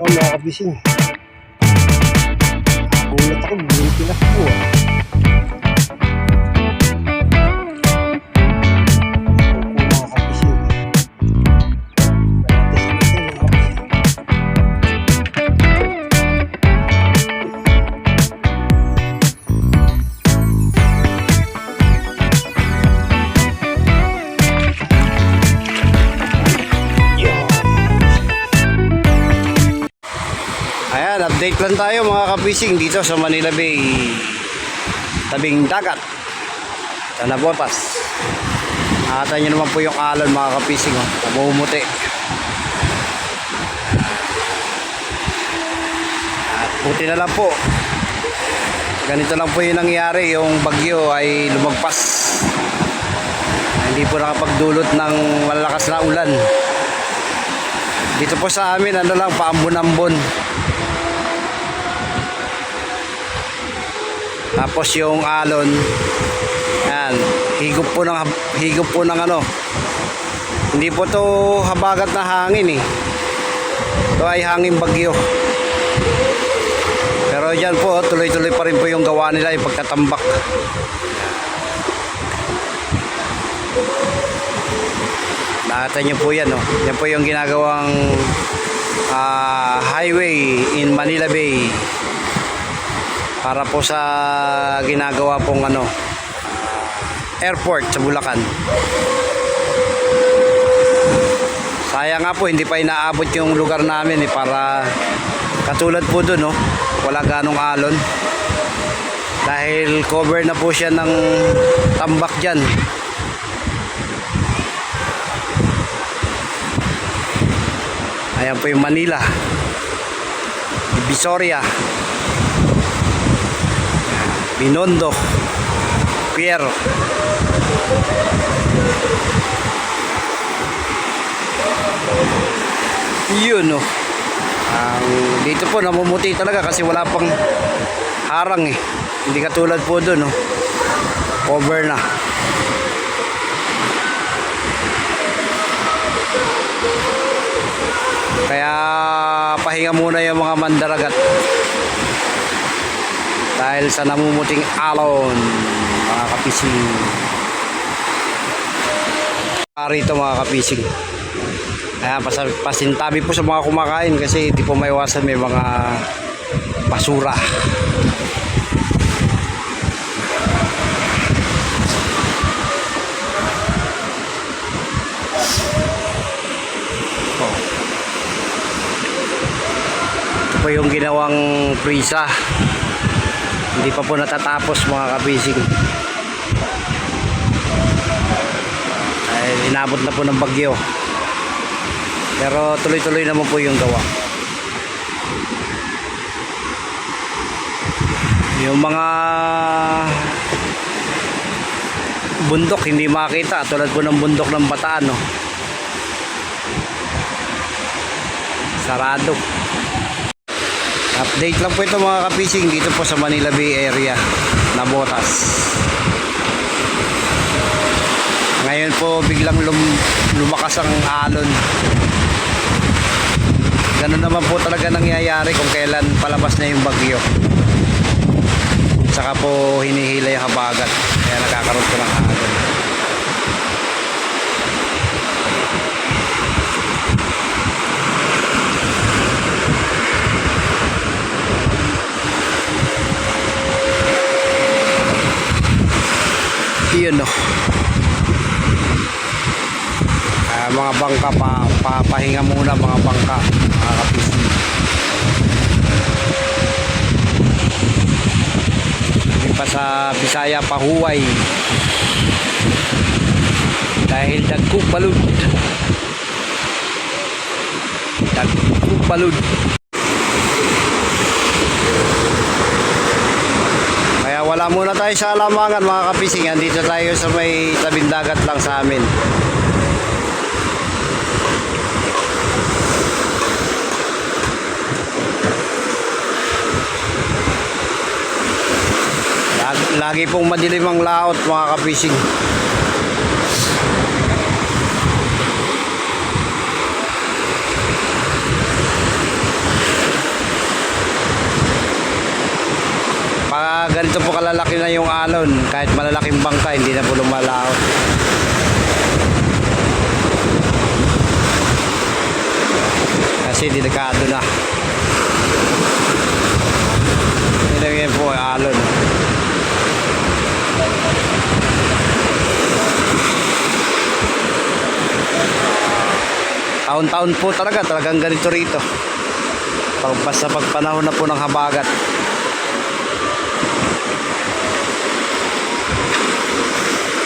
Oh, mga kabising. Nagulat ako, bumili tinakbo ah. Opo, mga kabising. Gratis natin, mga kabising. Yan. Ayan, update lang tayo mga kabising dito sa Manila Bay. Tabing dagat. Sa Nabotas. Nakita nyo naman po yung alon mga kabising. Oh. Namumuti. At buti na lang po. Ganito lang po yung nangyari. Yung bagyo ay lumagpas. Hindi po nakapagdulot ng malakas na ulan. Dito po sa amin, ano lang, paambon-ambon. Tapos yung alon, yan, higop po ng ano. Hindi po to habagat na hangin eh. Ito ay hangin bagyo. Pero yan po, tuloy-tuloy pa rin po yung gawa nila, yung pagtatambak. Nakita nyo po yan, oh. Yan po yung ginagawang highway in Manila Bay. Para po sa ginagawa pong ano, airport sa Bulacan. Sayang nga po, hindi pa inaabot yung lugar namin eh, para katulad po dun, no? Wala ganong alon. Dahil cover na po siya ng tambak dyan. Ayan po yung Manila, Visoria, Binondo, Pier. Yun no. Dito po namumuti talaga kasi wala pang harang eh. Hindi katulad po doon no. Cover na. Kaya pahinga muna yung mga mandaragat. Dahil sa namumuting alon, mga kapising. Rito mga kapising. Kaya pasintabi po sa mga kumakain kasi hindi po maiwasan may mga basura. Ito po yung ginawang prisa. Hindi pa po natatapos mga kabising. Ay, inabot na po ng bagyo. Pero tuloy-tuloy naman po yung gawa. Yung mga bundok hindi makita. Tulad po ng bundok ng Bataan. No? Sarado. Update lang po ito mga kapising dito po sa Manila Bay area, Nabotas. Ngayon po biglang lumakas ang alon. Ganun naman po talaga nangyayari kung kailan palabas na yung bagyo. Saka po hinihila yung habagat. Kaya nakakaroon po ng alon. Yun no. Mga bangka papahinga muna mga bangka mga kapising. Hindi pa sa Bisaya pahuway dahil dagkog balud. Kaya wala muna tayo sa Lamangan mga kapising. Andito tayo sa may tabing dagat lang sa amin. Lagi pong madilim ang laot mga kapising. ganito po kalalaki na yung alon, kahit malalaking bangka, hindi na po lumalaot. Kasi delikado na. Nilagyan po ang alon. Taon-taon po talagang ganito rito. Basta pagpanahon na po ng habagat.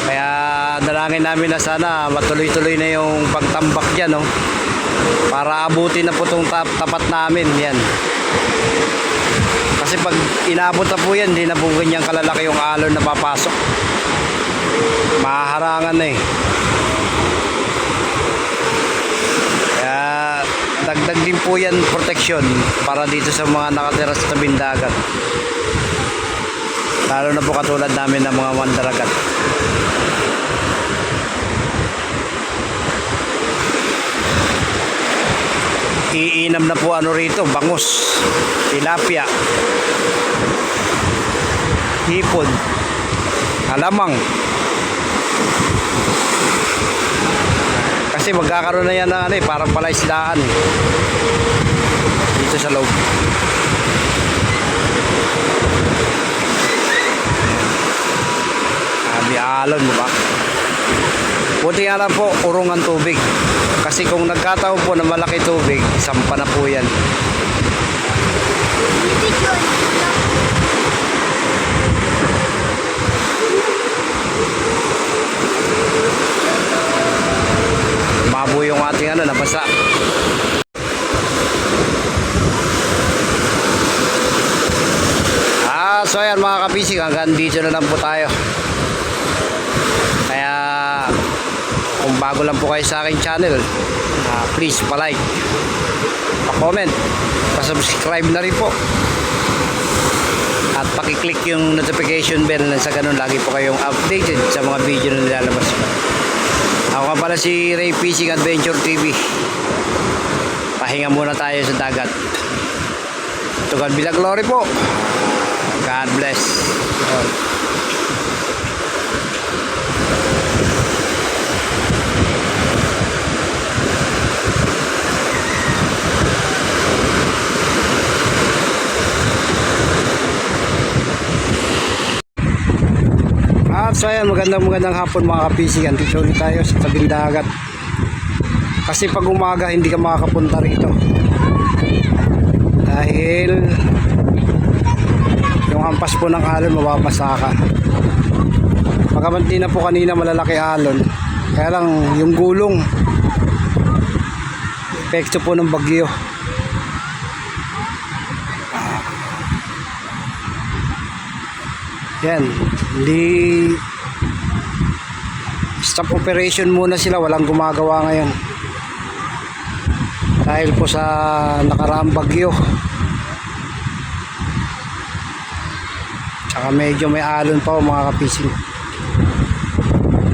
Kaya dalangin namin na sana matuloy-tuloy na yung pagtambak dyan, no? Para abutin na po itong tapat namin yan. Kasi pag inabot na po yan, hindi na po ganyan kalalaki yung alon na papasok. Mahaharangan na eh. Kaya dagdag din po yan proteksyon para dito sa mga nakatira sa tabing dagat. Lalo na po katulad namin ng mga mandaragat. Iinam na po ano rito, bangus, tilapia, hipon, alamang. Kasi magkakaroon na yan ng ano eh, parang palaisdaan eh. Dito sa loob. Sabi alon, di ba? Buti nga lang po, urong ang tubig. Kasi kung nagkataon po na malaki tubig, sampa na po yan. Mabo yung ating ano, nabasa. So ayan mga kapising, hanggang dito na lang po tayo. Kaya kung bago lang po kayo sa aking channel, please pa-like, pa-comment, pa-subscribe na rin po. At paki-click yung notification bell na sa ganun lagi po kayong updated sa mga video na nilalabas ko. Ako nga pala si Ray Fishing Adventure TV. Pahinga muna tayo sa dagat. To God be the glory po. God bless all. So ayan, magandang hapon mga kapising. Dito ulit tayo sa tabing dagat. Kasi pag umaga hindi ka makakapunta rito. Dahil yung hampas po ng alon mababasa ka. Pagkamanti na po kanina malalaki alon. Kaya lang yung gulong epekto po ng bagyo. Yan, hindi stop operation muna sila, walang gumagawa ngayon dahil po sa nakaraang bagyo. Tsaka medyo may alon pa mga kapising.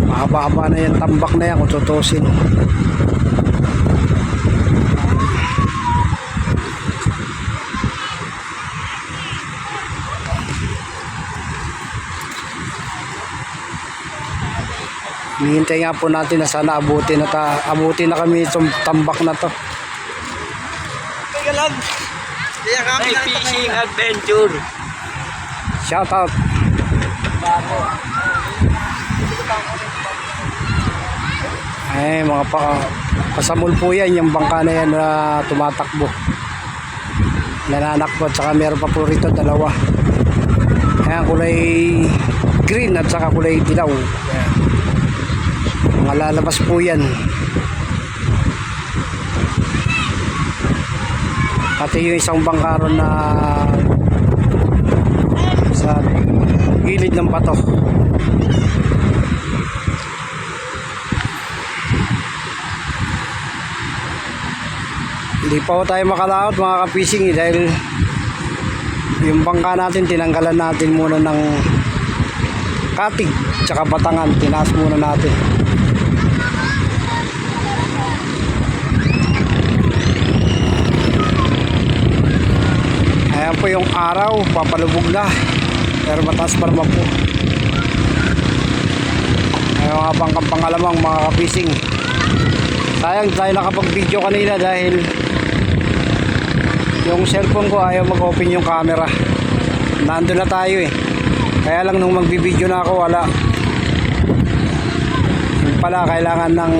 Mahaba-haba na yan, tambak na yan kung tutusin. Hinihintay nga po natin na sana abutin na kami itong tambak na to. Ray Fishing Adventure. Shout out. Ay mga pasamul po yan, yung bangka na yan na tumatakbo. Nananakbo at saka meron pa po rito dalawa. Ayan, kulay green at saka kulay dilaw. Ayan. Mga lalabas po yan. Pati yung isang bangkaron na sa gilid ng bato. Hindi pa po tayo makalaot mga kapising dahil yung bangka natin tinanggalan natin muna ng katig tsaka batangan, tinaas muna natin. Ayan po yung araw, papalubog na. Pero mataas pa naman po. Ay mga bangkang pangalamang mga kapising. Sayang tayo nakapag-video kanina dahil yung cellphone ko ayaw mag-open yung camera. Nandun na tayo eh. Kaya lang nung magbibideo na ako wala. Yung pala kailangan ng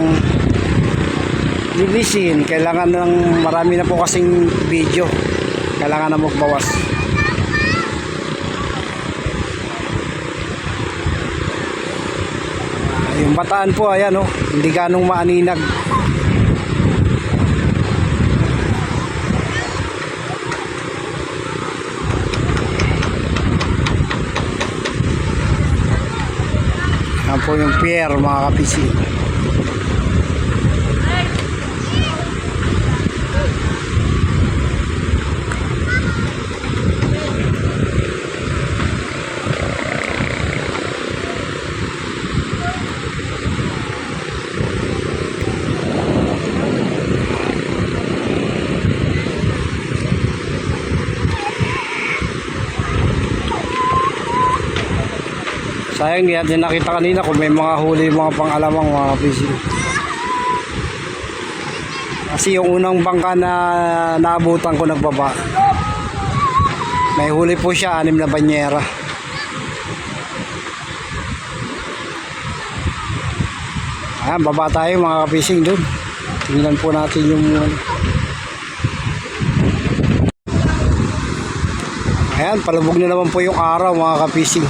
linisin. Kailangan ng marami na po kasing video. Kailangan na magbawas. Yung bataan po ayan oh, hindi ganong maaninag. Yan po yung pier mga kapisi. Sayang hindi natin nakita kanina kung may mga huli mga pang-alamang mga fishing. Kasi yung unang bangka na naabutan ko nagbaba, may huli po siya, 6 na banyera. Ayan, baba tayo mga fishing dun. Tingnan po natin yung ayan, palubog na naman po yung araw mga ka-fishing.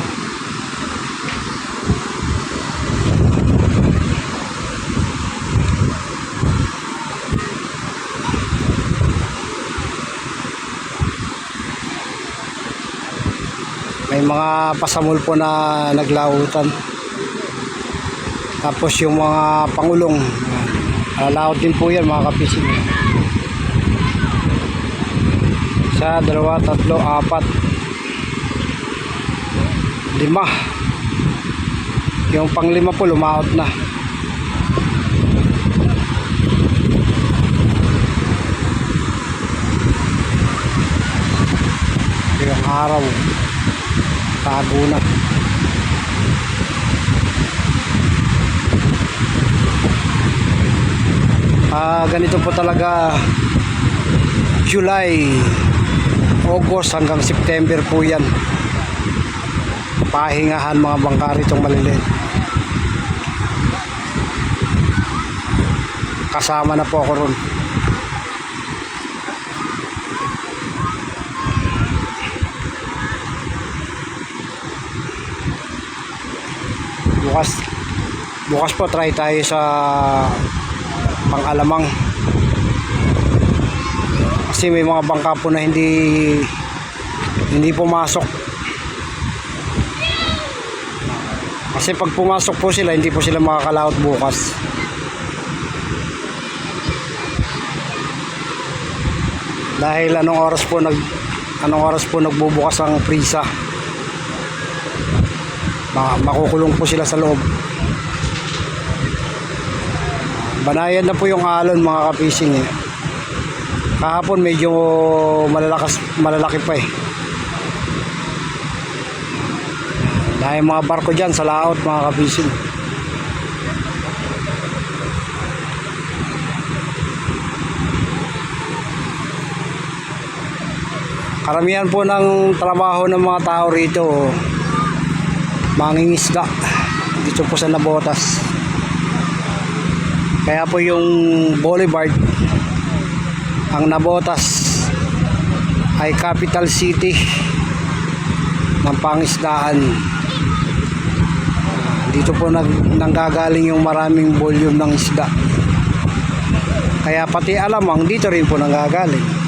May mga pasamul po na naglautan. Tapos yung mga pangulong, laut din po yan mga kapising. 1, 2, 3, 4, 5. Yung pang-5 po lumaot na. Yung araw tago na. Ganito po talaga July, August hanggang September po yan. Pahingahan mga bangka ritong maliliit. Kasama na po ako ron. Bukas po try tayo sa pang-alamang. Kasi may mga bangka po na hindi pumasok. Kasi pag pumasok po sila, hindi po sila makakalaot bukas. Dahil anong oras po nagbubukas ang prisa. Makukulong po sila sa loob. Banayan na po yung alon mga ka-fishing eh. Kahapon medyo malalaki pa eh. Dahil mga barko dyan sa laot mga ka-fishing. Karamihan po ng trabaho ng mga tao rito mangingisda dito po sa Nabotas. Kaya po yung boulevard, ang Nabotas ay capital city ng pangisdaan. Dito po nanggagaling yung maraming volume ng isda. Kaya pati alamang dito rin po nanggagaling.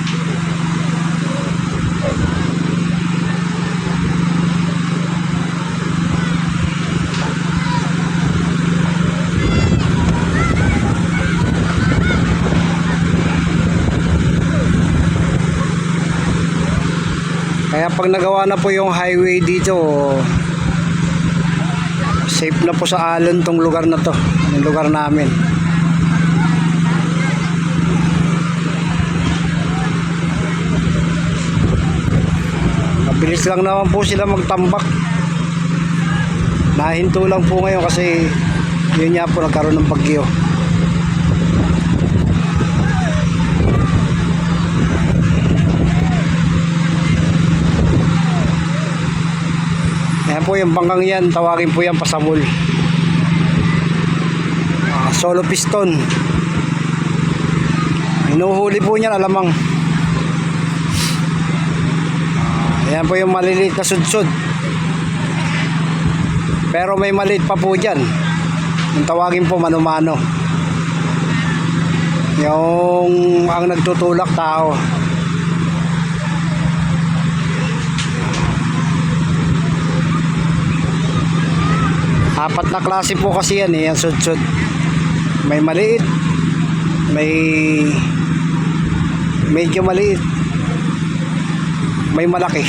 Kaya pag nagawa na po yung highway dito, safe na po sa alon tong lugar na to, yung lugar namin. Bilis lang naman po sila magtambak. Nahinto lang po ngayon kasi yun nga po nagkaroon ng bagyo. Ayan po yung bangkang yan, tawagin po yan pasamul. Solo piston. Hinuhuli po niyan alamang. Ayan po yung maliliit na sudsud. Pero may maliit pa po dyan. Yung tawagin po mano-mano. Yung ang nagtutulak tao. Apat na klase po kasi yan eh, yung sudsud. May maliit, may medyo maliit, may malaki,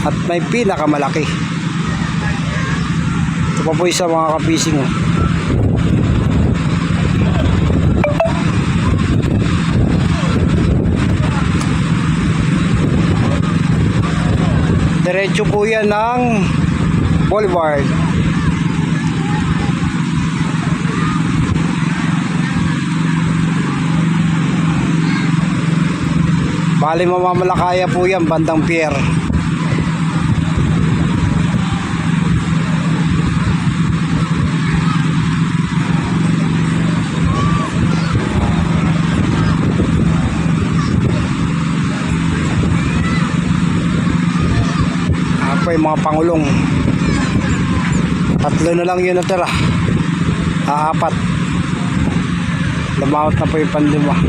at may pinakamalaki. Ito pa po isa mga kapising. Oh. Diretso po yan ng boulevard. Bali mamamalakaya po yan bandang pier. Ako yung mga pangulong. Tatlo na lang yun natira. Apat. Lumawat na po yung pandima.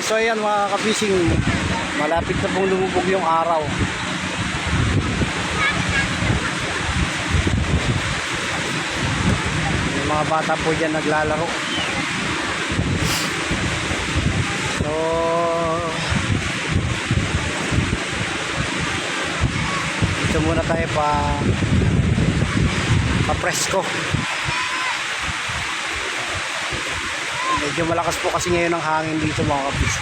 So ayan mga kapising, malapit na pong lumubog yung araw. Yung mga bata po dyan naglalaro. So dito muna tayo pa presko. Medyo malakas po kasi ngayon ang hangin dito mga kapis.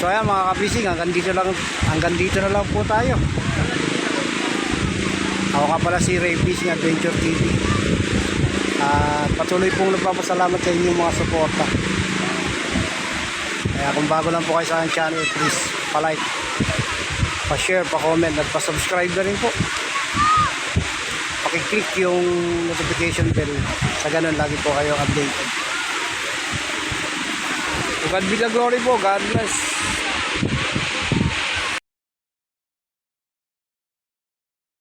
So ayan mga kapising, hanggang dito na lang po tayo. Ako nga pala si Ray Fishing Adventure TV. Patuloy pong nagpapasalamat sa inyong mga suporta. Kaya kung bago lang po kayo sa aking channel, please pa-like, pa-share, pa-comment at pa-subscribe na rin po. Paki-click yung notification bell. Sa ganun lagi po kayo updated. To God be the glory po. God bless.